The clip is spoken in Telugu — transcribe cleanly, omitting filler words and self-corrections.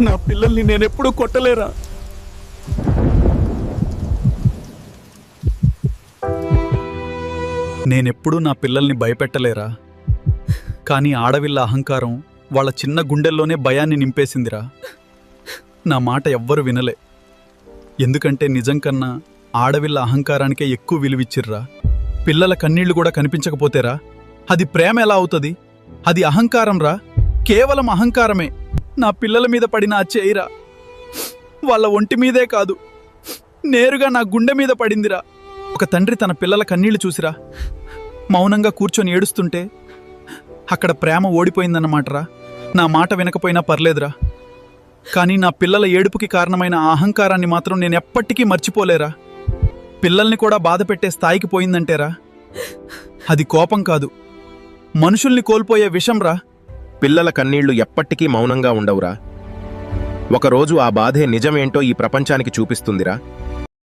నా పిల్లల్ని నేనెప్పుడూ కొట్టలేరా? నేనెప్పుడూ నా పిల్లల్ని భయపెట్టలేరా? కానీ ఆడవిళ్ళ అహంకారం వాళ్ళ చిన్న గుండెల్లోనే భయాన్ని నింపేసిందిరా. నా మాట ఎవ్వరు వినలే. ఎందుకంటే నిజం కన్నా ఆడవిళ్ళ అహంకారానికే ఎక్కువ విలువిచ్చిర్రా. పిల్లల కన్నీళ్లు కూడా కనిపించకపోతేరా అది ప్రేమ ఎలా అవుతుంది? అది అహంకారం రా, కేవలం అహంకారమే. నా పిల్లల మీద పడిన ఆ చేయిరా వాళ్ళ ఒంటి మీదే కాదు, నేరుగా నా గుండె మీద పడిందిరా. ఒక తండ్రి తన పిల్లల కన్నీళ్లు చూసిరా మౌనంగా కూర్చొని ఏడుస్తుంటే అక్కడ ప్రేమ ఓడిపోయిందన్నమాటరా. నా మాట వినకపోయినా పర్లేదురా, కానీ నా పిల్లల ఏడుపుకి కారణమైన ఆ అహంకారాన్ని మాత్రం నేను ఎప్పటికీ మర్చిపోలేరా. పిల్లల్ని కూడా బాధ పెట్టే స్థాయికి పోయిందంటేరా అది కోపం కాదు, మనుషుల్ని కోల్పోయే విషంరా. పిల్లల కన్నీళ్లు ఎప్పటికీ మౌనంగా ఉండవురా. ఒకరోజు ఆ బాధే నిజమేంటో ఈ ప్రపంచానికి చూపిస్తుందిరా.